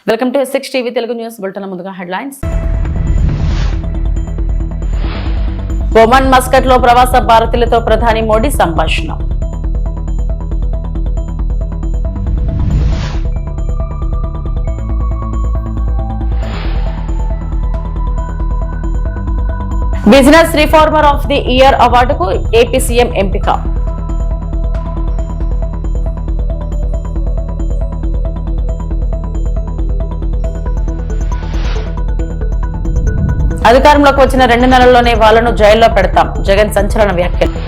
Welcome to S6 TV Telugu news bulletin. ముందుగా headlines. Oman Muscat లో ప్రవాస భారతీయులతో ప్రధాని మోడీ సంభాషణ. Business reformer of the year అవార్డుకు ఏపీ సీఎం ఎంపిక. అధికారంలోకి వచ్చిన 2 నెలల్లోనే వాళ్లను జైల్లో పెడతాం, జగన్ సంచలన వ్యాఖ్యలు.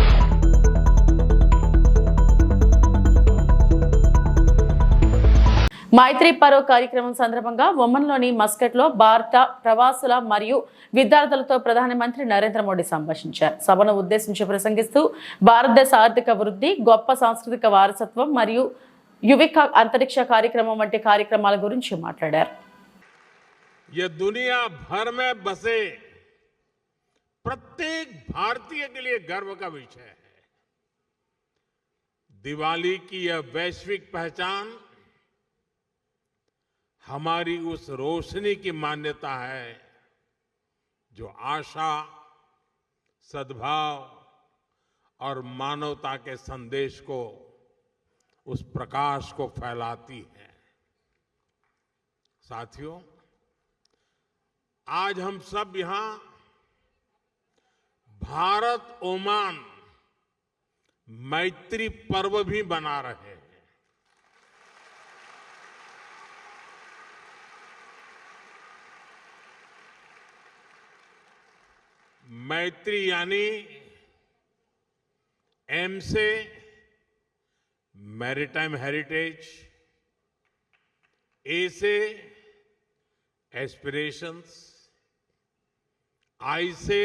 మైత్రి పరో కార్యక్రమం సందర్భంగా ఒమన్లోని మస్కట్ లో భారత ప్రవాసుల మరియు విద్యార్థులతో ప్రధానమంత్రి నరేంద్ర మోడీ సంభాషించారు. సభను ఉద్దేశించి ప్రసంగిస్తూ భారతదేశ ఆర్థిక వృద్ధి, గొప్ప సాంస్కృతిక వారసత్వం మరియు యువిక అంతరిక్ష కార్యక్రమం వంటి కార్యక్రమాల గురించి మాట్లాడారు. ये दुनिया भर में बसे प्रत्येक भारतीय के लिए गर्व का विषय है. दिवाली की यह वैश्विक पहचान हमारी उस रोशनी की मान्यता है जो आशा, सद्भाव और मानवता के संदेश को, उस प्रकाश को फैलाती है. साथियों, आज हम सब यहां भारत ओमान मैत्री पर्व भी मना रहे हैं. मैत्री यानी एम से मैरीटाइम हेरिटेज, ए से एस्पिरेशंस, आई से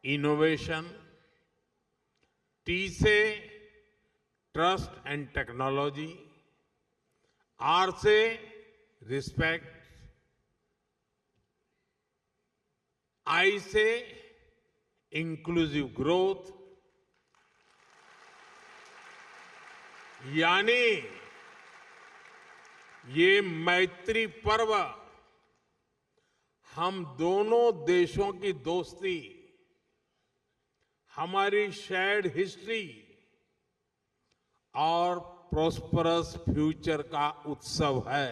इनोवेशन, टी से ट्रस्ट एंड टेक्नोलॉजी, आर से रिस्पेक्ट, आई से इंक्लूसिव ग्रोथ, यानी ये मैत्री पर्व हम दोनों देशों की दोस्ती, हमारी शेयर्ड हिस्ट्री और प्रॉस्परस फ्यूचर का उत्सव है.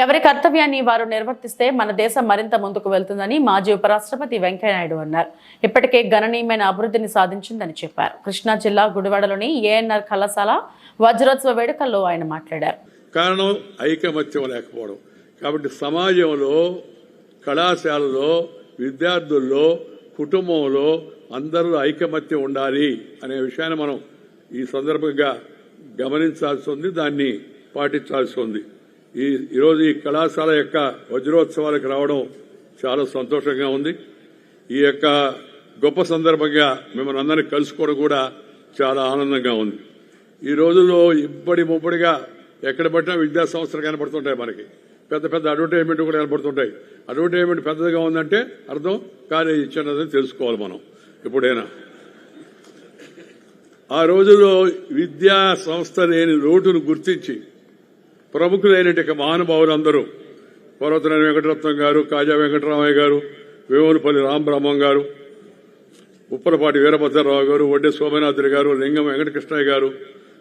ఎవరి కర్తవ్యాన్ని వారు నిర్వర్తిస్తే మన దేశం మరింత ముందుకు వెళ్తుందని మాజీ ఉపరాష్ట్రపతి వెంకయ్యనాయుడు అన్నారు. ఇప్పటికే గణనీయమైన అభివృద్ధిని సాధించిందని చెప్పారు. కృష్ణా జిల్లా గుడివాడలోని ఏఎన్ఆర్ కళాశాల వజ్రోత్సవ వేడుకల్లో ఆయన మాట్లాడారు. కారణం ఐకమత్యం లేకపోవడం. కాబట్టి సమాజంలో, కళాశాలలో, విద్యార్థుల్లో, కుటుంబంలో అందరూ ఐకమత్యం ఉండాలి అనే విషయాన్ని మనం ఈ సందర్భంగా గమనించాల్సి ఉంది, దాన్ని పాటించాల్సి ఉంది. ఈరోజు ఈ కళాశాల యొక్క వజ్రోత్సవాలకు రావడం చాలా సంతోషంగా ఉంది. ఈ యొక్క గొప్ప సందర్భంగా మిమ్మల్ని అందరినీ కలుసుకోవడం కూడా చాలా ఆనందంగా ఉంది. ఈ రోజుల్లో ఇబ్బడి ముబ్బడిగా ఎక్కడ పట్టినా విద్యా సంస్థలు కనబడుతుంటాయి. మనకి పెద్ద పెద్ద అడ్వర్టైజ్మెంట్ కూడా కనబడుతుంటాయి. అడ్వర్టైజ్మెంట్ పెద్దదిగా ఉందంటే అర్థం కాలేజీ ఇచ్చినదని తెలుసుకోవాలి మనం ఎప్పుడైనా. ఆ రోజుల్లో విద్యా సంస్థ లేని లోటును గుర్తించి ప్రముఖులైన మహానుభావులందరూ పర్వతనేని వెంకటరత్నం గారు, కాజా వెంకటరామయ్య గారు, వేములపల్లి రామబ్రహ్మం గారు, ఉప్పలపాటి వీరభద్రరావు గారు, వడ్డే సోమనాథుడి గారు, లింగం వెంకటకృష్ణయ్య గారు,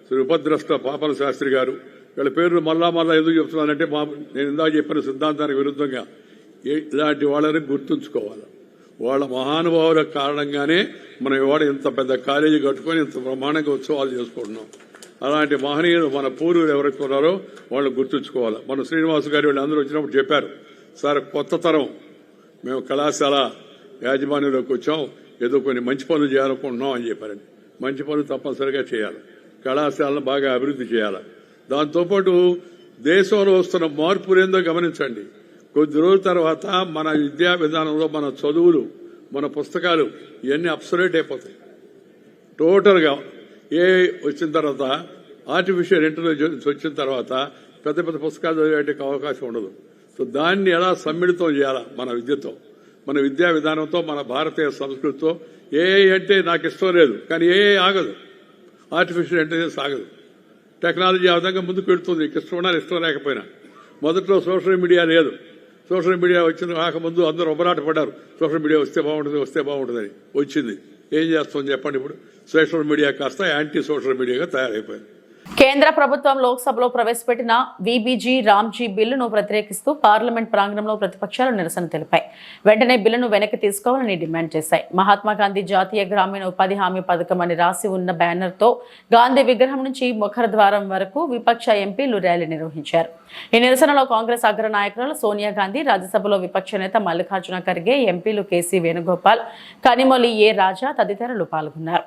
శ్రీ ఉపద్రష్ట పాపన శాస్త్రి గారు, వీళ్ళ పేర్లు మళ్ళా ఎందుకు చెప్తున్నానంటే నేను ఇందాక చెప్పిన సిద్ధాంతానికి విరుద్ధంగా ఇలాంటి వాళ్ళని గుర్తుంచుకోవాలి. వాళ్ళ మహానుభావుల కారణంగానే మనం ఇవాళ ఇంత పెద్ద కాలేజీ కట్టుకొని ఇంత బ్రహ్మాండంగా ఉత్సవాలు చేసుకుంటున్నాం. అలాంటి మహనీయులు మన పూర్వులు ఎవరైతే ఉన్నారో వాళ్ళు గుర్తుంచుకోవాలి. మన శ్రీనివాస్ గారు వీళ్ళందరూ వచ్చినప్పుడు చెప్పారు, సార్ కొత్త తరం మేము కళాశాల యాజమాన్యంలోకి వచ్చాం, ఏదో కొన్ని మంచి పనులు చేయాలనుకుంటున్నాం అని చెప్పారండి. మంచి పనులు తప్పనిసరిగా చేయాలి, కళాశాలను బాగా అభివృద్ధి చేయాలి. దాంతోపాటు దేశంలో వస్తున్న మార్పులేందో గమనించండి. కొద్ది రోజుల తర్వాత మన విద్యా విధానంలో మన చదువులు, మన పుస్తకాలు ఇవన్నీ అబ్సొల్యూట్ అయిపోతాయి. టోటల్గా ఏ వచ్చిన తర్వాత, ఆర్టిఫిషియల్ ఇంటెలిజెన్స్ వచ్చిన తర్వాత పెద్ద పెద్ద పుస్తకాలు చదివేటికి అవకాశం ఉండదు. సో దాన్ని ఎలా సమ్మిళితం చేయాలా మన విద్యతో, మన విద్యా విధానంతో, మన భారతీయ సంస్కృతితో. ఏ అంటే నాకు ఇష్టం లేదు, కానీ ఏ ఆగదు, ఆర్టిఫిషియల్ ఇంటెలిజెన్స్ ఆగదు. టెక్నాలజీ ఆ విధంగా ముందుకు వెళ్తుంది. ఇష్టం లేకపోయినా. మొదట్లో సోషల్ మీడియా లేదు. సోషల్ మీడియా వచ్చిన రాకముందు అందరూ ఒబరాట పడ్డారు. సోషల్ మీడియా వస్తే బాగుంటుందని వచ్చింది. ఏం చేస్తామని చెప్పండి. ఇప్పుడు సోషల్ మీడియా కాస్త యాంటీ సోషల్ మీడియాగా తయారైపోయింది. కేంద్ర ప్రభుత్వం లోక్సభలో ప్రవేశపెట్టిన వీబీజీ రామ్జీ బిల్లును వ్యతిరేకిస్తూ పార్లమెంట్ ప్రాంగణంలో ప్రతిపక్షాలు నిరసన తెలిపాయి. వెంటనే బిల్లును వెనక్కి తీసుకోవాలని డిమాండ్ చేశాయి. మహాత్మా గాంధీ జాతీయ గ్రామీణ ఉపాధి హామీ పథకం అని రాసి ఉన్న బ్యానర్తో గాంధీ విగ్రహం నుంచి ముఖరద్వారం వరకు విపక్ష ఎంపీలు ర్యాలీ నిర్వహించారు. ఈ నిరసనలో కాంగ్రెస్ అగ్ర నాయకురాలు సోనియా గాంధీ, రాజ్యసభలో విపక్ష నేత మల్లికార్జున ఖర్గే, ఎంపీలు కేసీ వేణుగోపాల్, కనిమొళి ఏ రాజా తదితరులు పాల్గొన్నారు.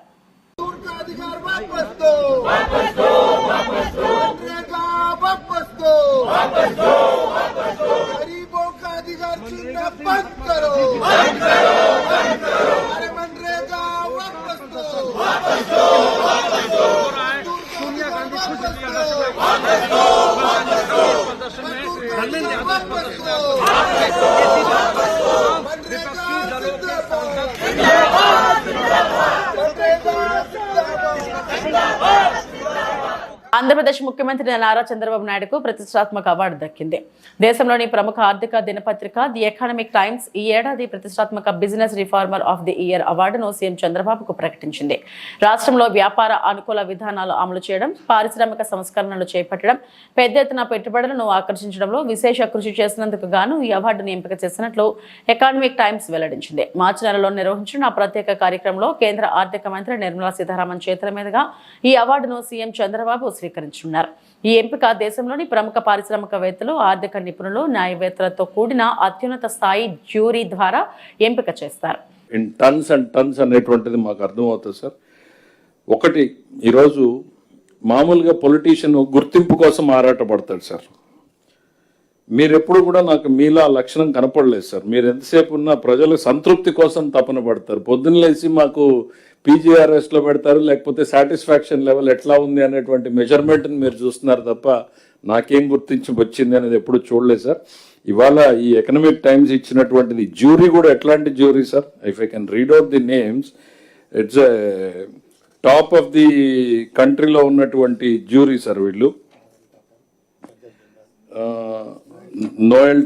अधिकार वापस दो, वापस दो, वापस दो, मनरेगा वापस दो, वापस दो, वापस दो, गरीबों का अधिकार छीनना बंद करो, बंद करो, बंद करो, अरे मनरेगा वापस दो, वापस दो, वापस दो, सोनिया गांधी वापस दो, वापस दो, वापस दो, वापस दो, वापस दो, मनरेगा ఆంధ్రప్రదేశ్ ముఖ్యమంత్రి నారా చంద్రబాబు నాయుడుకు ప్రతిష్టాత్మక అవార్డు దక్కింది. దేశంలోని ప్రముఖ ఆర్థిక దినపత్రిక ది ఎకనామిక్ టైమ్స్ ఈ ఏడాది ప్రతిష్టాత్మక business reformer of the year అవార్డును సీఎం చంద్రబాబుకు ప్రకటించింది. రాష్ట్రంలో వ్యాపార అనుకూల విధానాలు అమలు చేయడం, పారిశ్రామిక సంస్కరణలు చేపట్టడం, పెద్ద ఎత్తున పెట్టుబడులను ఆకర్షించడంలో విశేష కృషి చేసినందుకు గాను ఈ అవార్డును ఎంపిక చేసినట్లు ఎకనామిక్ టైమ్స్ వెల్లడించింది. మార్చి నెలలో నిర్వహించిన ప్రత్యేక కార్యక్రమంలో కేంద్ర ఆర్థిక మంత్రి నిర్మలా సీతారామన్ చేతుల మీదుగా ఈ అవార్డును సీఎం చంద్రబాబు స్వీకరించనున్నారు. ఈ ఎంపిక దేశంలోని ప్రముఖ పారిశ్రామికవేత్తలు, ఆర్థిక నిపుణులు, న్యాయవేత్తలతో కూడిన అత్యున్నత స్థాయి జ్యూరీ ద్వారా ఎంపిక చేస్తారు. ఇన్ టన్స్ అండ్ టన్స్ అనేటువంటిది మాకు అర్థమవుతుంది సార్. ఒకటి, ఈరోజు మామూలుగా పొలిటీషియన్ గుర్తింపు కోసం ఆరాటపడతాడు సార్. మీరు ఎప్పుడు కూడా నాకు మీలా లక్షణం కనపడలేదు సార్. మీరు ఎంతసేపు ఉన్నా ప్రజల సంతృప్తి కోసం తపన పడతారు. పొద్దున్న లేచి మాకు పీజీఆర్ఎస్లో పెడతారు, లేకపోతే సాటిస్ఫాక్షన్ లెవెల్ ఎట్లా ఉంది అనేటువంటి మెజర్మెంట్ని మీరు చూస్తున్నారు తప్ప నాకేం గుర్తించి వచ్చింది అనేది ఎప్పుడు చూడలేదు సార్. ఇవాళ ఈ ఎకనామిక్ టైమ్స్ ఇచ్చినటువంటిది జ్యూరీ కూడా ఎట్లాంటి jury sir? If I can read out the names, it's top of the కంట్రీలో ఉన్నటువంటి జ్యూరీ సార్ వీళ్ళు. Noel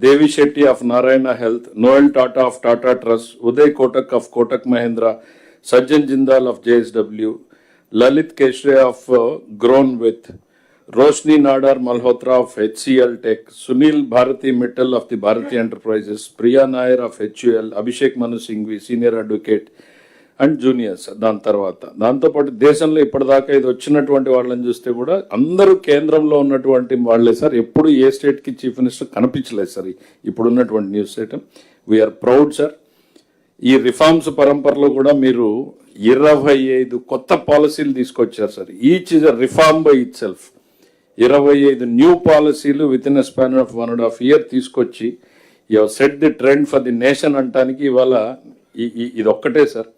Devi Shetty of Narayana Health, Noel Tata of Tata Trust, Uday Kotak of Kotak Mahindra, Sajjan Jindal of JSW, Lalit Keshre of Grown With, Roshni Nadar Malhotra of HCL Tech, Sunil Bharati Mittal of the Bharati Enterprises, Priya Nair of HUL, Abhishek Manu Singhvi, Senior Advocate, and juniors. దాంతోపాటు దేశంలో ఇప్పటిదాకా ఇది వచ్చినటువంటి వాళ్ళని చూస్తే కూడా అందరూ కేంద్రంలో ఉన్నటువంటి వాళ్ళే సార్. ఎప్పుడు ఏ స్టేట్కి చీఫ్ మినిస్టర్ కనిపించలేదు సార్ ఇప్పుడు ఉన్నటువంటి news item. We're proud sir. ఈ రిఫార్మ్స్ పరంపరలో కూడా మీరు 25 కొత్త పాలసీలు తీసుకొచ్చారు sir. Each is a reform by itself. 25 new పాలసీలు within a span of 1.5 year తీసుకొచ్చి you have set the trend for the nation అంటానికి ఇవాళ ఇది ఒక్కటే సార్.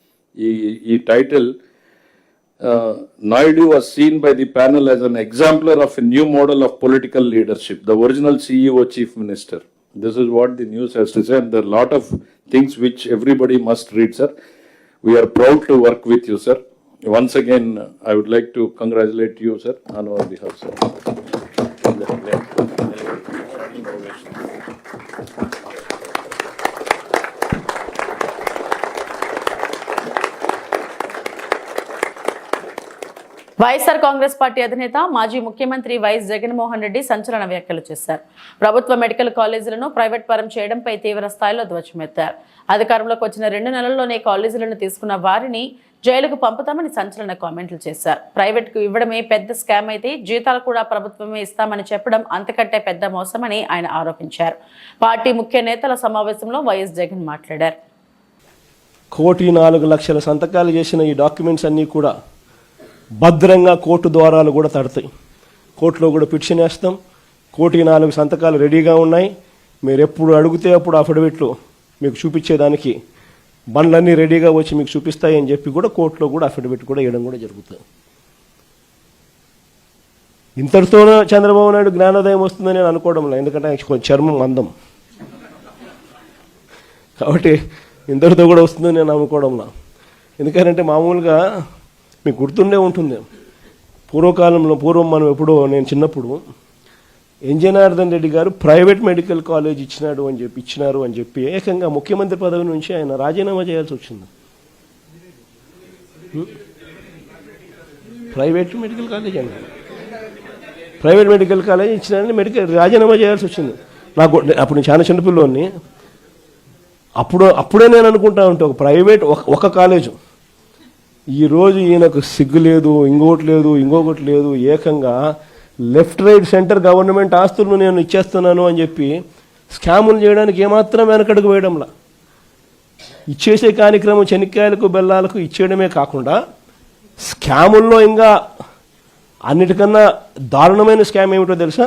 ఈ title Naidu was seen by the panel as an exemplar of a new model of political leadership, the original CEO chief minister. This is what the news has to say, and there are a lot of things which everybody must read, sir. We are proud to work with you, sir. Once again, I would like to congratulate you, sir, on our behalf, sir. YSR Congress party అధినేత మాజీ ముఖ్యమంత్రి YS Jaganmohan Reddy సంచలన వ్యాఖ్యలు చేశారు. ప్రభుత్వ medical కాలేజీలను private పరం చేయడంపై తీవ్ర స్థాయిలో ధ్వజమెత్తారు. అధికారంలోకి వచ్చిన 2 నెలల్లోనే కాలేజీలను తీసుకున్న వారిని జైలుకు పంపుతామని సంచలన కామెంట్లు చేశారు. ప్రైవేట్కు ఇవ్వడమే పెద్ద స్కామ్ అయితే జీతాలు కూడా ప్రభుత్వమే ఇస్తామని చెప్పడం అంతకంటే పెద్ద మోసమని ఆయన ఆరోపించారు. పార్టీ ముఖ్య నేతల సమావేశంలో వైఎస్ జగన్ మాట్లాడారు. 1,04,00,000 సంతకాలు చేసిన ఈ డాక్యుమెంట్స్ అన్నీ కూడా భద్రంగా కోర్టు ద్వారాలు కూడా తడతాయి. కోర్టులో కూడా పిటిషన్ వేస్తాం. 1,04,00,000 సంతకాలు రెడీగా ఉన్నాయి. మీరు ఎప్పుడు అడిగితే అప్పుడు అఫిడవిట్లు మీకు చూపించేదానికి బండ్లన్నీ రెడీగా వచ్చి మీకు చూపిస్తాయని చెప్పి కూడా కోర్టులో కూడా అఫిడవిట్ కూడా వేయడం కూడా జరుగుతుంది. ఇంతటితోనే చంద్రబాబు నాయుడు జ్ఞానోదయం వస్తుందని నేను అనుకోవడం లేదు. ఎందుకంటే కొంచెం చర్మం అందం కాబట్టి ఇంతటితో కూడా వస్తుందని నేను అనుకోవడంలా. ఎందుకంటే మామూలుగా మీకు గుర్తుండే ఉంటుంది, పూర్వం మనం ఎప్పుడో నేను చిన్నప్పుడు జనార్దన్ రెడ్డి గారు ప్రైవేట్ మెడికల్ కాలేజ్ ఇచ్చినారు అని చెప్పి ఏకంగా ముఖ్యమంత్రి పదవి నుంచి ఆయన రాజీనామా చేయాల్సి వచ్చింది. ప్రైవేట్ మెడికల్ కాలేజ్ ఇచ్చినారని రాజీనామా చేయాల్సి వచ్చింది. నాకు అప్పుడు నేను చాలా చిన్నపిల్లోని. అప్పుడే నేను అనుకుంటా ఉంటే ఒక ప్రైవేట్ ఒక కాలేజు, ఈరోజు ఈయనకు సిగ్గు లేదు, ఇంకొకటి లేదు, ఏకంగా లెఫ్ట్ రైట్ సెంటర్ గవర్నమెంట్ ఆస్తులను నేను ఇచ్చేస్తున్నాను అని చెప్పి స్కాములు చేయడానికి ఏమాత్రం వెనకడుగు వేయడంలా. ఇచ్చేసే కార్యక్రమం చెనిక్కాయలకు బెల్లాలకు ఇచ్చేయడమే కాకుండా స్కాముల్లో ఇంకా అన్నిటికన్నా దారుణమైన స్కామ్ ఏమిటో తెలుసా?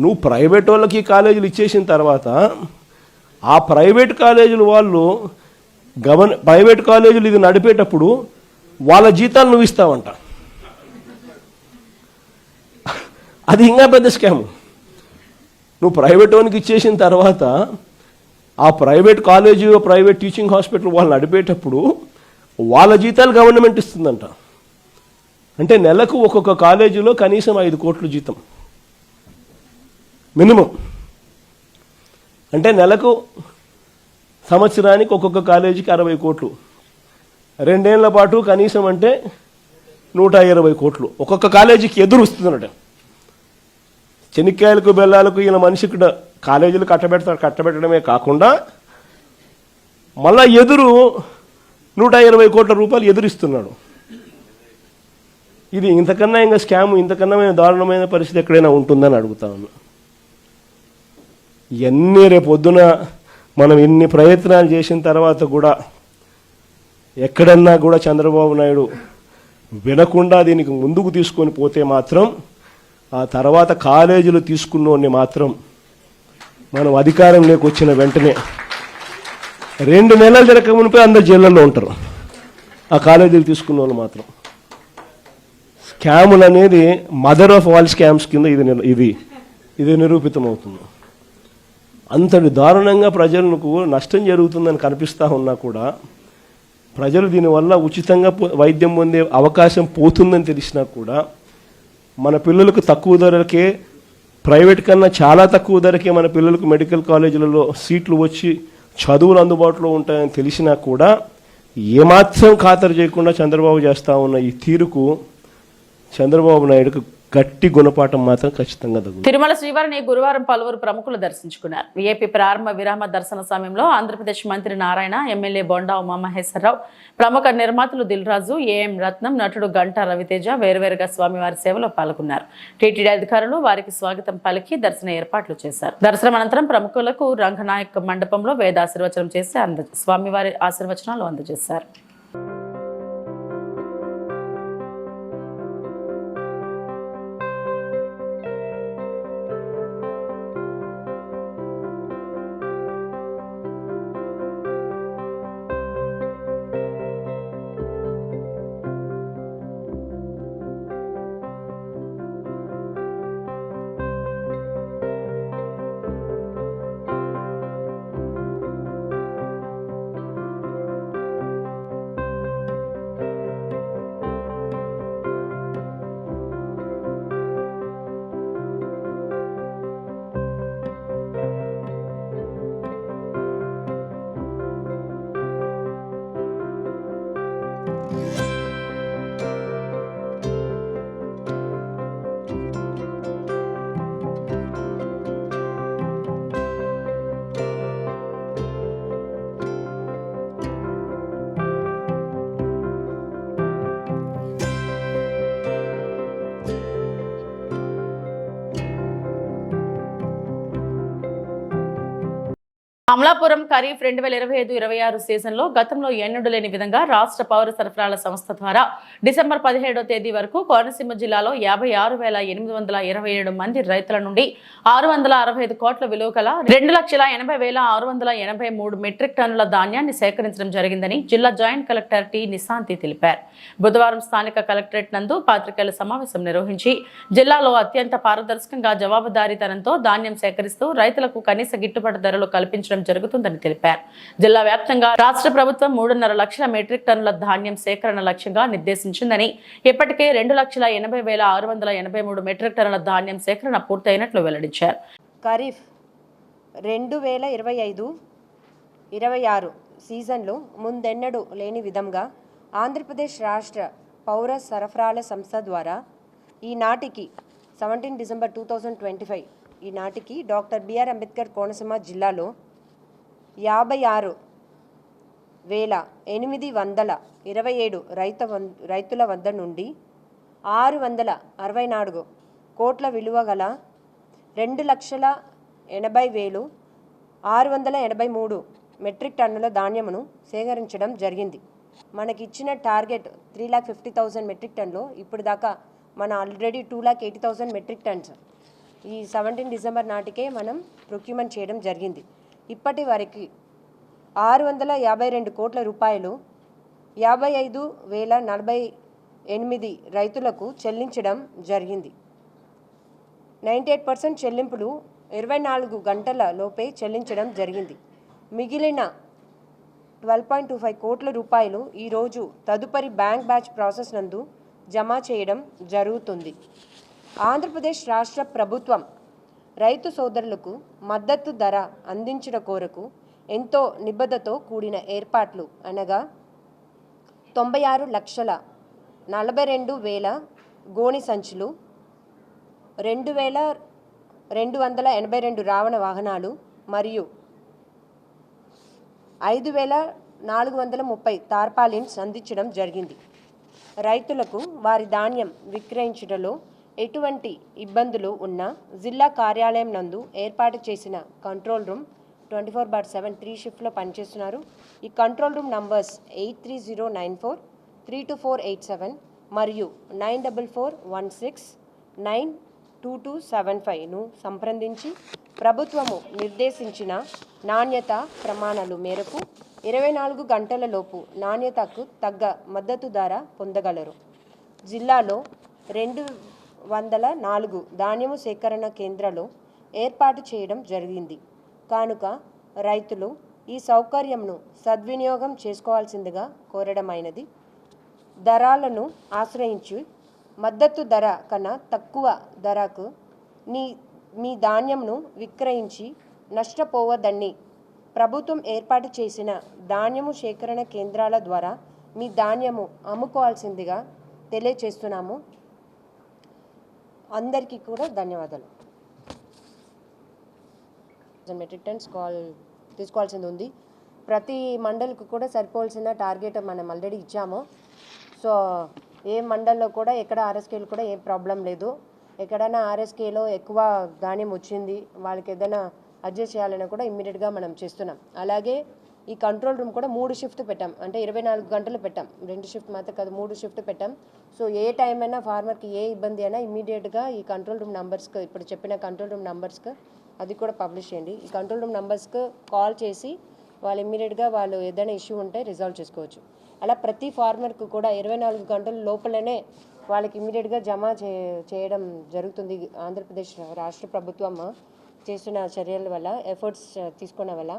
నువ్వు ప్రైవేట్ వాళ్ళకి కాలేజీలు ఇచ్చేసిన తర్వాత ఆ ప్రైవేట్ కాలేజీలు వాళ్ళు ప్రైవేట్ కాలేజీలు ఇది నడిపేటప్పుడు వాళ్ళ జీతాలు నువ్వు ఇస్తావంట. అది ఇంకా పెద్ద స్కామ్. నువ్వు ప్రైవేట్ వానికి ఇచ్చేసిన తర్వాత ఆ private college private teaching hospital వాళ్ళు నడిపేటప్పుడు వాళ్ళ జీతాలు గవర్నమెంట్ ఇస్తుందంట. అంటే నెలకు ఒక్కొక్క కాలేజీలో కనీసం 5 కోట్ల జీతం మినిమం. అంటే నెలకు సంవత్సరానికి ఒక్కొక్క కాలేజీకి 60 కోట్లు, 2 ఏళ్ల పాటు కనీసం అంటే 120 కోట్లు ఒక్కొక్క కాలేజీకి ఎదురు వస్తుందన్నట. చెనిక్కాయలకు బెల్లాలకు ఈయన మనిషికి కాలేజీలు కట్టబెట్టడమే కాకుండా మళ్ళా ఎదురు 120 కోట్ల రూపాయలు ఎదురిస్తున్నాడు. ఇది ఇంతకన్నా ఇంకా స్కామ్, ఇంతకన్నా దారుణమైన పరిస్థితి ఎక్కడైనా ఉంటుందని అడుగుతా ఉన్నా. ఇవన్నీ రేపొద్దున మనం ఇన్ని ప్రయత్నాలు చేసిన తర్వాత కూడా ఎక్కడన్నా కూడా చంద్రబాబు నాయుడు వినకుండా దీనికి ముందుకు తీసుకొని పోతే మాత్రం ఆ తర్వాత కాలేజీలు తీసుకున్నోడిని మాత్రం మనం అధికారంలోకి వచ్చిన వెంటనే 2 నెలలు తిరగక మునిపే అందరు జైళ్ళల్లో ఉంటారు. ఆ కాలేజీలు తీసుకున్న వాళ్ళు మాత్రం. స్కాములు అనేది మదర్ ఆఫ్ ఆల్ స్కామ్స్ కింద ఇది నిరూపితమవుతుంది. అంతటి దారుణంగా ప్రజలకు నష్టం జరుగుతుందని కనిపిస్తూ ఉన్నా కూడా ప్రజలు దీనివల్ల ఉచితంగా వైద్యం పొందే అవకాశం పోతుందని తెలిసినా కూడా మన పిల్లలకు తక్కువ ధరకే, ప్రైవేట్ కన్నా చాలా తక్కువ ధరకే మన పిల్లలకు మెడికల్ కాలేజీలలో సీట్లు వచ్చి చదువులు అందుబాటులో ఉంటాయని తెలిసినా కూడా ఏమాత్రం ఖాతరు చేయకుండా చంద్రబాబు చేస్తూ ఉన్న ఈ తీరుకు చంద్రబాబు నాయుడుకు గట్టి గుణపాఠం మాత్రం ఖచ్చితంగా తగ్గుతుంది. తిరుమల శ్రీవారిని గురువారం పలువురు ప్రముఖులు దర్శించుకున్నారు. వీఐపీ ప్రారంభ విరామ దర్శన సమయంలో ఆంధ్రప్రదేశ్ మంత్రి నారాయణ, ఎమ్మెల్యే బొండా ఉమామహేశ్వరరావు, ప్రముఖ నిర్మాతలు దిల్ రాజు, ఏఎం రత్నం, నటుడు గంటా రవితేజ వేరువేరుగా స్వామివారి సేవలో పాల్గొన్నారు. టీటీడీ అధికారులు వారికి స్వాగతం పలికి దర్శన ఏర్పాట్లు చేశారు. దర్శనం అనంతరం ప్రముఖులకు రంగనాయక్ మండపంలో వేద ఆశీర్వచనం చేసి స్వామివారి ఆశీర్వచనాలు అందజేశారు. అమలాపురం ఖరీఫ్ 2025-26 సీజన్లో గతంలో ఎన్నడూ లేని విధంగా రాష్ట్ర పౌర సరఫరాల సంస్థ ద్వారా డిసెంబర్ 17వ తేదీ వరకు కోనసీమ జిల్లాలో 56,827 మంది రైతుల నుండి 665 కోట్ల విలువ గల 2,80,683 మెట్రిక్ టన్నుల ధాన్యాన్ని సేకరించడం జరిగిందని జిల్లా జాయింట్ కలెక్టర్ టి నిశాంతి తెలిపారు. బుధవారం స్థానిక కలెక్టరేట్ నందు పాత్రికేయుల సమావేశం నిర్వహించి జిల్లాలో అత్యంత పారదర్శకంగా జవాబుదారీతనంతో ధాన్యం సేకరిస్తూ రైతులకు కనీస గిట్టుబాటు ధరలు కల్పించడం జరుగుతుందని తెలిపారు. జిల్లా వ్యాప్తంగా రాష్ట్ర ప్రభుత్వం 3.5 లక్షల మెట్రిక్ టన్నుల ధాన్యం సేకరణ లక్ష్యంగా నిర్దేశించిందని, ఇప్పటికే 2,80,683 మెట్రిక్ టన్నుల ధాన్యం సేకరణ పూర్తయినట్లు వెల్లడించారు. ఖరీఫ్ 2025-26 సీజన్లో ముందెన్నడూ లేని విధంగా ఆంధ్రప్రదేశ్ రాష్ట్ర పౌర సరఫరాల సంస్థ ద్వారా ఈనాటికి 17 డిసెంబర్ 2025 ఈనాటికి డాక్టర్ బిఆర్ అంబేద్కర్ కోనసీమ జిల్లాలో 56,827 రైతుల వద్ద నుండి 664 కోట్ల విలువ గల 2,80,683 మెట్రిక్ టన్నుల ధాన్యమును సేకరించడం జరిగింది. మనకిచ్చిన టార్గెట్ 3,50,000 మెట్రిక్ టన్నులు. ఇప్పుడు దాకా మన ఆల్రెడీ 2,80,000 మెట్రిక్ టన్స్ ఈ 17 డిసెంబర్ నాటికే మనం ప్రొక్యూర్మెంట్ చేయడం జరిగింది. ఇప్పటి వరకు 652 కోట్ల రూపాయలు 55,048 రైతులకు చెల్లించడం జరిగింది. 98% చెల్లింపులు 24 గంటల లోపే చెల్లించడం జరిగింది. మిగిలిన 12.25 కోట్ల రూపాయలు ఈరోజు తదుపరి బ్యాంక్ బ్యాచ్ ప్రాసెస్ నందు జమ చేయడం జరుగుతుంది. ఆంధ్రప్రదేశ్ రాష్ట్ర ప్రభుత్వం రైతు సోదరులకు మద్దతు ధర అందించడం కొరకు ఎంతో నిబద్ధతతో కూడిన ఏర్పాట్లు అనగా 96,42,000 గోని సంచులు, 2,282 రావణ వాహనాలు మరియు 5,430 తార్పాలిన్స్ అందించడం జరిగింది. రైతులకు వారి ధాన్యం విక్రయించడంలో ఎటువంటి ఇబ్బందులు ఉన్నా జిల్లా కార్యాలయం నందు ఏర్పాటు చేసిన కంట్రోల్ రూమ్ 24/7 3 షిఫ్ట్లో పనిచేస్తున్నారు. ఈ కంట్రోల్ రూమ్ నంబర్స్ 8309432487 మరియు 9441692275ను సంప్రదించి ప్రభుత్వము నిర్దేశించిన నాణ్యత ప్రమాణాల మేరకు 24 గంటల లోపు నాణ్యతకు తగ్గ మద్దతు ధర పొందగలరు. జిల్లాలో 204 ధాన్యము సేకరణ కేంద్రాలు ఏర్పాటు చేయడం జరిగింది కానుక రైతులు ఈ సౌకర్యంను సద్వినియోగం చేసుకోవాల్సిందిగా కోరడమైనది. ధరలను ఆశ్రయించి మద్దతు ధర కన్నా తక్కువ ధరకు మీ ధాన్యంను విక్రయించి నష్టపోవద్దని ప్రభుత్వం ఏర్పాటు చేసిన ధాన్యము సేకరణ కేంద్రాల ద్వారా మీ ధాన్యము అమ్ముకోవాల్సిందిగా తెలియజేస్తున్నాము. అందరికీ కూడా ధన్యవాదాలు. మెట్రిక్ టన్స్ తీసుకోవాల్సింది ఉంది. ప్రతి మండలికి కూడా సరిపోవాల్సిన టార్గెట్ మనం ఆల్రెడీ ఇచ్చాము. సో ఏ మండల్లో కూడా ఎక్కడ ఆర్ఎస్కేలో కూడా ఏం ప్రాబ్లం లేదు. ఎక్కడైనా ఆర్ఎస్కేలో ఎక్కువ ధాన్యం వచ్చింది వాళ్ళకి ఏదైనా అడ్జస్ట్ చేయాలన్నా కూడా ఇమ్మీడియట్గా మనం చేస్తున్నాం. అలాగే ఈ కంట్రోల్ రూమ్ కూడా 3 షిఫ్ట్ పెట్టాం, అంటే 24 గంటలు పెట్టాం. 2 షిఫ్ట్ మాత్రం కాదు, 3 షిఫ్ట్ పెట్టాం. సో ఏ టైం అయినా ఫార్మర్కి ఏ ఇబ్బంది అయినా ఇమ్మీడియట్గా ఈ కంట్రోల్ రూమ్ నంబర్స్కి, ఇప్పుడు చెప్పిన కంట్రోల్ రూమ్ నంబర్స్కి అది కూడా పబ్లిష్ చేయండి. ఈ కంట్రోల్ రూమ్ నంబర్స్కి కాల్ చేసి వాళ్ళు ఇమ్మీడియట్గా వాళ్ళు ఏదైనా ఇష్యూ ఉంటే రిజాల్వ్ చేసుకోవచ్చు. అలా ప్రతి ఫార్మర్కు కూడా 24 గంటల లోపలనే వాళ్ళకి ఇమ్మీడియట్గా జమ చేయడం జరుగుతుంది. ఆంధ్రప్రదేశ్ రాష్ట్ర ప్రభుత్వం చేస్తున్న చర్యల వల్ల, ఎఫర్ట్స్ తీసుకున్న వల్ల.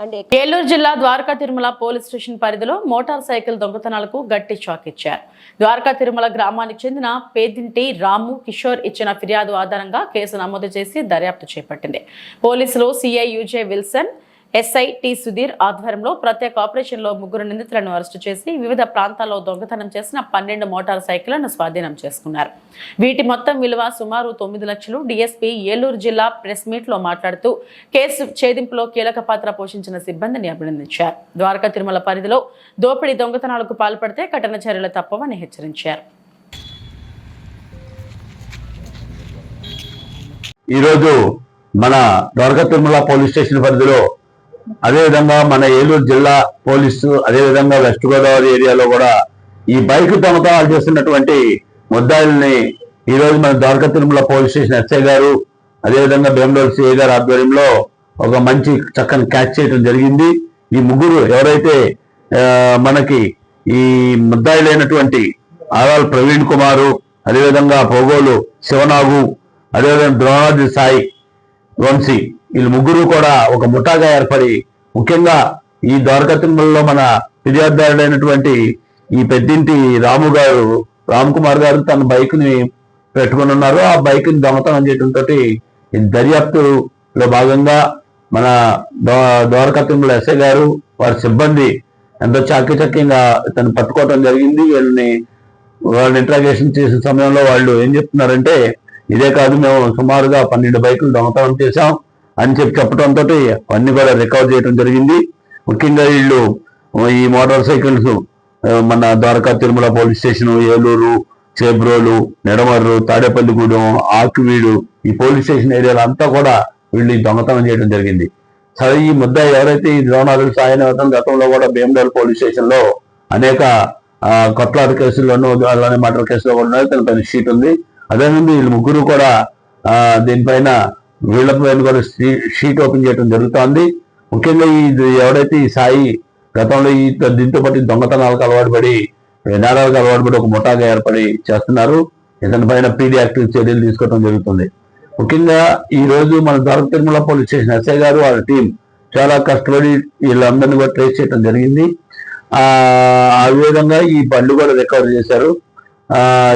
అండ్ ఏలూరు జిల్లా ద్వారకా తిరుమల పోలీస్ స్టేషన్ పరిధిలో మోటార్ సైకిల్ దొంగతనాలకు గట్టి షాక్ ఇచ్చారు. ద్వారకా తిరుమల గ్రామానికి చెందిన పేదింటి రాము కిషోర్ ఇచ్చిన ఫిర్యాదు ఆధారంగా కేసు నమోదు చేసి దర్యాప్తు చేపట్టింది. పోలీసులు CI UJ Wilson, SI T Sudheer ఆధ్వర్యంలో ప్రత్యేక ఆపరేషన్లో 3 నిందితులను అరెస్టు చేసి వివిధ ప్రాంతాల్లో దొంగతనం చేసిన 12 మోటార్ సైకిళ్లను స్వాధీనం చేసుకున్నారు. వీటి మొత్తం విలువ సుమారు 9 లక్షలు. డీఎస్పీ ఏలూరు జిల్లా ప్రెస్ మీట్ లో మాట్లాడుతూ కేసు ఛేదింపులో కీలక పాత్ర పోషించిన సిబ్బందిని అభినందించారు. ద్వారకా తిరుమల పరిధిలో దోపిడీ దొంగతనాలకు పాల్పడితే కఠిన చర్యలు తప్పవని హెచ్చరించారు. ఈరోజు మన ద్వారకా తిరుమల పోలీస్ స్టేషన్ పరిధిలో, అదేవిధంగా మన ఏలూరు జిల్లా పోలీసు, అదేవిధంగా వెస్ట్ గోదావరి ఏరియాలో కూడా ఈ బైక్ దొంగతనాలు చేస్తున్నటువంటి ముద్దాయిల్ని ఈరోజు మన Dwaraka Tirumala police station SI గారు, అదేవిధంగా బెంగళూరు సిఐ గారు ఆధ్వర్యంలో ఒక మంచి చక్కని క్యాచ్ చేయడం జరిగింది. ఈ 3 ఎవరైతే మనకి ఈ ముద్దాయిలైనటువంటి ఆరాల్ ప్రవీణ్ కుమారు, అదేవిధంగా పోగోలు శివనాగు, అదేవిధంగా ద్రోణాద్రి సాయి వంశీ, వీళ్ళు ముగ్గురు కూడా ఒక ముఠాగా ఏర్పడి ముఖ్యంగా ఈ ద్వారకా తిరుమలలో మన ఫిర్యాదుదారుడైనటువంటి ఈ పెద్దింటి రామ్ కుమార్ గారు తన బైక్ ని పెట్టుకుని ఉన్నారు. ఆ బైక్ ని దొంగతనం చేయడంతో దర్యాప్తులో భాగంగా మన ద్వారకా తిరుమల ఎస్ఐ గారు వారి సిబ్బంది ఎంతో చాకచక్యంగా ఇతను పట్టుకోవడం జరిగింది. వాళ్ళని ఇంట్రాగేషన్ చేసే సమయంలో వాళ్ళు ఏం చెప్తున్నారంటే, ఇదే కాదు మేము సుమారుగా 12 బైకులు దొంగతనం చేశాం అని చెప్పడంతో అన్ని కూడా రికవర్ చేయడం జరిగింది. ముఖ్యంగా వీళ్ళు ఈ మోటార్ సైకిల్స్ మన ద్వారకా తిరుమల పోలీస్ స్టేషన్, ఏలూరు, చేబ్రోలు, నెడమర్రు, తాడేపల్లిగూడెం, ఆకువీడు ఈ పోలీస్ స్టేషన్ ఏరియాలో అంతా కూడా వీళ్ళు దొంగతనం చేయడం జరిగింది. సరే, ఈ ముద్ద ఎవరైతే ఈ ద్రోణాలు సాయనివతం గతంలో కూడా భీమడోల్ పోలీస్ స్టేషన్ లో అనేక కొట్లాట కేసుల్లోనూ అలానే మర్డర్ కేసులో కూడా ఉన్నాయి. తన పైన షీట్ ఉంది. అదేవిధంగా వీళ్ళు ముగ్గురు కూడా దీనిపైన వీళ్ళపైన కూడా షీట్ ఓపెన్ చేయడం జరుగుతోంది. ముఖ్యంగా ఎవరైతే ఈ సాయి గతంలో దీంతో పాటు దొంగతనాలకు అలవాటు పడి నేరాలకు అలవాటు పడి ఒక ముఠాగా ఏర్పడి చేస్తున్నారు. ఇతని పైన పీడీ యాక్టివ్ చర్యలు తీసుకోవడం జరుగుతుంది. ముఖ్యంగా ఈ రోజు మన Dwaraka Tirumala police station SI గారు వాళ్ళ టీం చాలా కష్టపడి వీళ్ళందరినీ కూడా ట్రేస్ చేయడం జరిగింది. ఆ విధంగా ఈ బండ్లు కూడా రికవర్ చేశారు.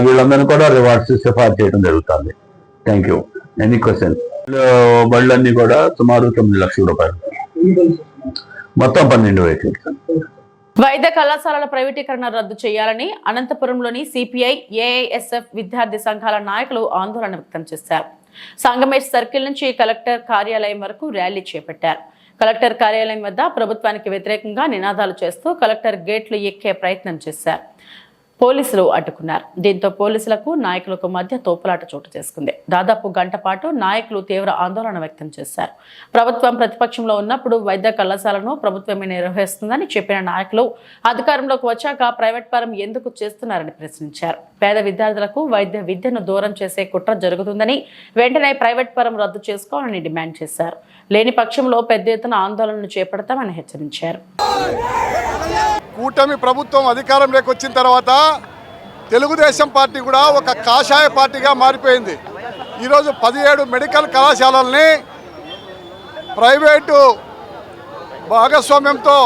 వీళ్ళందరినీ కూడా రివార్డ్స్ సిఫార్సు చేయడం జరుగుతుంది. Thank you. Any question? బళ్ళన్నీ కూడా సుమారు 9 లక్షల రూపాయలు, మొత్తం 12 వెహికల్స్. వైద్య కళాశాలల ప్రైవేటీకరణ రద్దు చేయాలని అనంతపురంలోని సిపిఐ, ఏఐఎస్ఎఫ్ విద్యార్థి సంఘాల నాయకులు ఆందోళన వ్యక్తం చేశారు. సంగమేష్ సర్కిల్ నుంచి కలెక్టర్ కార్యాలయం వరకు ర్యాలీ చేపట్టారు. కలెక్టర్ కార్యాలయం వద్ద ప్రభుత్వానికి వ్యతిరేకంగా నినాదాలు చేస్తూ కలెక్టర్ గేట్లు ఎక్కే ప్రయత్నం చేశారు. పోలీసులు అడ్డుకున్నారు. దీంతో పోలీసులకు నాయకులకు మధ్య తోపులాట చోటు చేసుకుంది. దాదాపు గంట పాటు నాయకులు తీవ్ర ఆందోళన వ్యక్తం చేశారు. ప్రభుత్వం ప్రతిపక్షంలో ఉన్నప్పుడు వైద్య కళాశాలను ప్రభుత్వమే నిర్వహిస్తుందని చెప్పిన నాయకులు అధికారంలోకి వచ్చాక ప్రైవేట్ పరం ఎందుకు చేస్తున్నారని ప్రశ్నించారు. పేద విద్యార్థులకు వైద్య విద్యను దూరం చేసే కుట్ర జరుగుతుందని, వెంటనే ప్రైవేట్ పరం రద్దు చేసుకోవాలని డిమాండ్ చేశారు. లేని పక్షంలో పెద్ద ఎత్తున ఆందోళనలు చేపడతామని హెచ్చరించారు. కూటమి ప్రభుత్వం అధికారంలోకి వచ్చిన తర్వాత తెలుగుదేశం పార్టీ కూడా ఒక కాషాయ పార్టీగా మారిపోయింది. ఈరోజు 17 మెడికల్ కళాశాలల్ని ప్రైవేటు భాగస్వామ్యంతో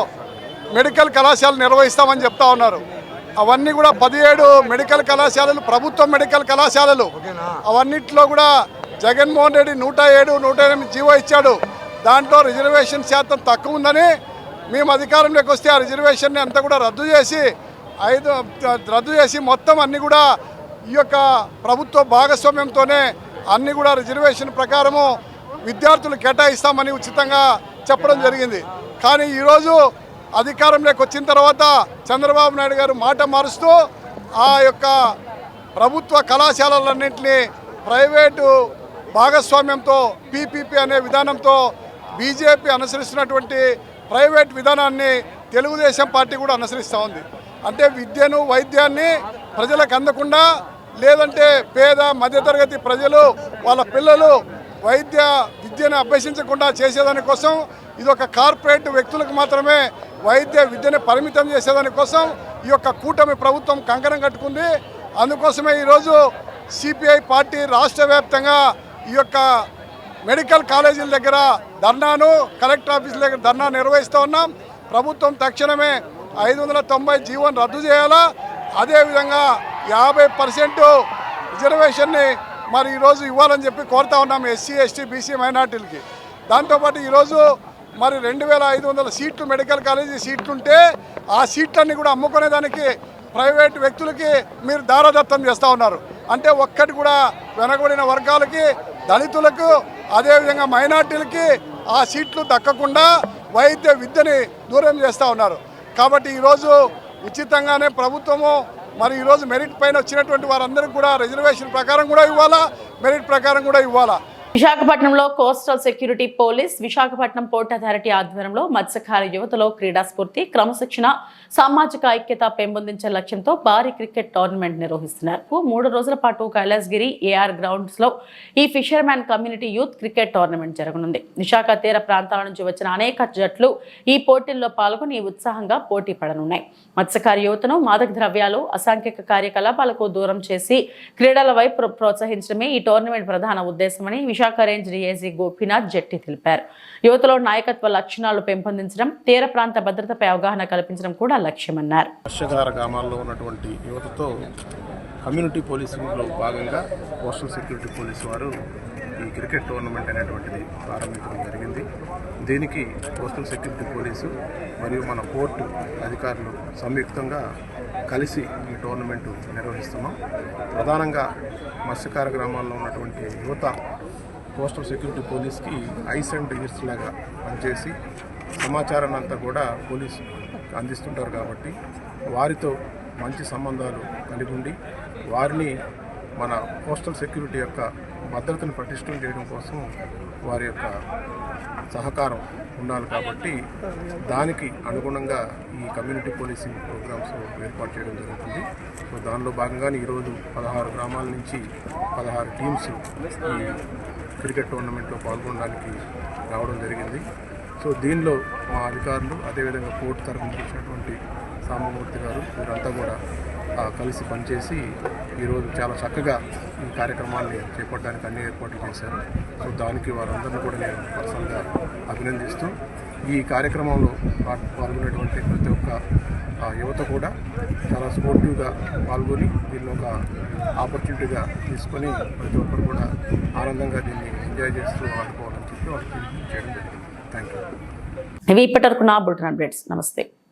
మెడికల్ కళాశాలలు నిర్వహిస్తామని చెప్తా ఉన్నారు. అవన్నీ కూడా 17 మెడికల్ కళాశాలలు ప్రభుత్వ మెడికల్ కళాశాలలు. అవన్నిట్లో కూడా జగన్మోహన్ రెడ్డి 107, 108 జీవో ఇచ్చాడు. దాంట్లో రిజర్వేషన్ శాతం తక్కువ ఉందని మేము అధికారంలోకి వస్తే ఆ రిజర్వేషన్ని అంతా కూడా రద్దు చేసి మొత్తం అన్ని కూడా ఈ యొక్క ప్రభుత్వ భాగస్వామ్యంతోనే అన్ని కూడా రిజర్వేషన్ ప్రకారము విద్యార్థులు కేటాయిస్తామని ఉచితంగా చెప్పడం జరిగింది. కానీ ఈరోజు అధికారంలోకి వచ్చిన తర్వాత చంద్రబాబు నాయుడు గారు మాట మారుస్తూ ఆ యొక్క ప్రభుత్వ కళాశాలలన్నింటినీ ప్రైవేటు భాగస్వామ్యంతో పీపీపీ అనే విధానంతో బీజేపీ అనుసరిస్తున్నటువంటి ప్రైవేట్ విధానాన్ని తెలుగుదేశం పార్టీ కూడా అనుసరిస్తూ ఉంది. అంటే విద్యను, వైద్యాన్ని ప్రజలకు అందకుండా, లేదంటే పేద మధ్యతరగతి ప్రజలు వాళ్ళ పిల్లలు విద్యను అభ్యసించకుండా చేసేదానికోసం, ఇది ఒక కార్పొరేట్ వ్యక్తులకు మాత్రమే వైద్య విద్యను పరిమితం చేసేదానికోసం ఈ యొక్క కూటమి ప్రభుత్వం కంకణం కట్టుకుంది. అందుకోసమే ఈరోజు సిపిఐ పార్టీ రాష్ట్ర వ్యాప్తంగా ఈ యొక్క మెడికల్ కాలేజీల దగ్గర ధర్నాను, కలెక్టర్ ఆఫీసుల దగ్గర ధర్నా నిర్వహిస్తూ ఉన్నాం. ప్రభుత్వం తక్షణమే 590 జీవోను రద్దు చేయాలా, అదేవిధంగా 50% రిజర్వేషన్ని మరి ఈరోజు ఇవ్వాలని చెప్పి కోరుతా ఉన్నాం ఎస్సీ, ఎస్టీ, బీసీ మైనార్టీలకి. దాంతోపాటు ఈరోజు మరి 2500 సీట్లు మెడికల్ కాలేజీ సీట్లుంటే ఆ సీట్లన్నీ కూడా అమ్ముకునేదానికి ప్రైవేట్ వ్యక్తులకి మీరు దారదత్తం చేస్తూ ఉన్నారు. అంటే ఒక్కటి కూడా వెనకబడిన వర్గాలకి, దళితులకు, అదేవిధంగా మైనార్టీలకి ఆ సీట్లు దక్కకుండా వైద్య విద్యని దూరం చేస్తూ ఉన్నారు. కాబట్టి ఈరోజు ఉచితంగానే ప్రభుత్వము మరి ఈరోజు మెరిట్ పైన వచ్చినటువంటి వారందరికీ కూడా రిజర్వేషన్ ప్రకారం కూడా ఇవ్వాలా, మెరిట్ ప్రకారం కూడా ఇవ్వాలా. విశాఖపట్నంలో coastal security police, Visakhapatnam port authority ఆధ్వర్యంలో మత్స్యకార యువతలో క్రీడా స్ఫూర్తి, క్రమశిక్షణ, సామాజిక ఐక్యత పెంపొందించే లక్ష్యంతో భారీ క్రికెట్ టోర్నమెంట్ నిర్వహిస్తున్నారు. 3 రోజుల పాటు కైలాసగిరి ఏఆర్ గ్రౌండ్స్ లో ఈ fisherman community youth cricket tournament జరగనుంది. విశాఖ తీర ప్రాంతాల నుంచి వచ్చిన అనేక జట్లు ఈ పోటీల్లో పాల్గొని ఉత్సాహంగా పోటీ పడనున్నాయి. మత్స్యకార యువతను మాదక ద్రవ్యాలు, అసాంఘిక కార్యకలాపాలకు దూరం చేసి క్రీడల వైపు ప్రోత్సహించడమే ఈ టోర్నమెంట్ ప్రధాన ఉద్దేశమని విశాఖ రేంజ్ డీఐజీ గోపీనాథ్ జెట్టి తెలిపారు. యువతలో నాయకత్వ లక్షణాలు పెంపొందించడం, తీర ప్రాంత భద్రతపై అవగాహన కల్పించడం కూడా లక్ష్యమన్నారు. వర్షధార గ్రామాల్లో ఉన్నటువంటి యువతతో కమ్యూనిటీ పోలీసింగ్లో భాగంగా కోస్టల్ సెక్యూరిటీ పోలీసు వారు ఈ క్రికెట్ టోర్నమెంట్ అనేటువంటిది ప్రారంభించడం జరిగింది. దీనికి కోస్టల్ సెక్యూరిటీ పోలీసు మరియు మన పోర్టు అధికారులు సంయుక్తంగా కలిసి ఈ టోర్నమెంట్ నిర్వహిస్తున్నాం. ప్రధానంగా మత్స్యకార గ్రామాల్లో ఉన్నటువంటి యువత కోస్టల్ సెక్యూరిటీ పోలీస్కి ఐస్ అండ్ ఈర్స్ లాగా పనిచేసి సమాచారాన్ని అంతా కూడా పోలీసు అందిస్తుంటారు. కాబట్టి వారితో మంచి సంబంధాలు కలిగి ఉండి వారిని మన కోస్టల్ సెక్యూరిటీ యొక్క భద్రతను పటిష్టం చేయడం కోసం వారి యొక్క సహకారం ఉండాలి. కాబట్టి దానికి అనుగుణంగా ఈ కమ్యూనిటీ పోలీసింగ్ ప్రోగ్రామ్స్ ఏర్పాటు చేయడం జరుగుతుంది. సో దానిలో భాగంగానే ఈరోజు 16 గ్రామాల నుంచి 16 టీమ్స్ ఈ క్రికెట్ టోర్నమెంట్లో పాల్గొనడానికి రావడం జరిగింది. సో దీనిలో మా అధికారులు అదేవిధంగా కోర్టు తరఫు నుంచి వచ్చినటువంటి సాంబమూర్తి గారు వీరంతా కూడా కలిసి పనిచేసి ఈరోజు చాలా చక్కగా ఈ కార్యక్రమాన్ని చేపట్టడానికి అన్ని ఏర్పాట్లు చేశారు. సో దానికి వారందరినీ కూడా నేను పర్సనల్గా అభినందిస్తూ ఈ కార్యక్రమంలో పాల్గొనేటువంటి ప్రతి ఒక్క యువత కూడా చాలా స్పోర్టివ్గా పాల్గొని దీన్ని ఒక ఆపర్చునిటీగా తీసుకొని ప్రతి ఒక్కరు కూడా ఆనందంగా దీన్ని ఎంజాయ్ చేస్తూ ఆడుకోవాలని చెప్పి వాళ్ళకి చేయడం జరిగింది. Thank you. ఇవి ఇప్పటివరకు నా బులెటిన్ అప్డేట్స్. నమస్తే.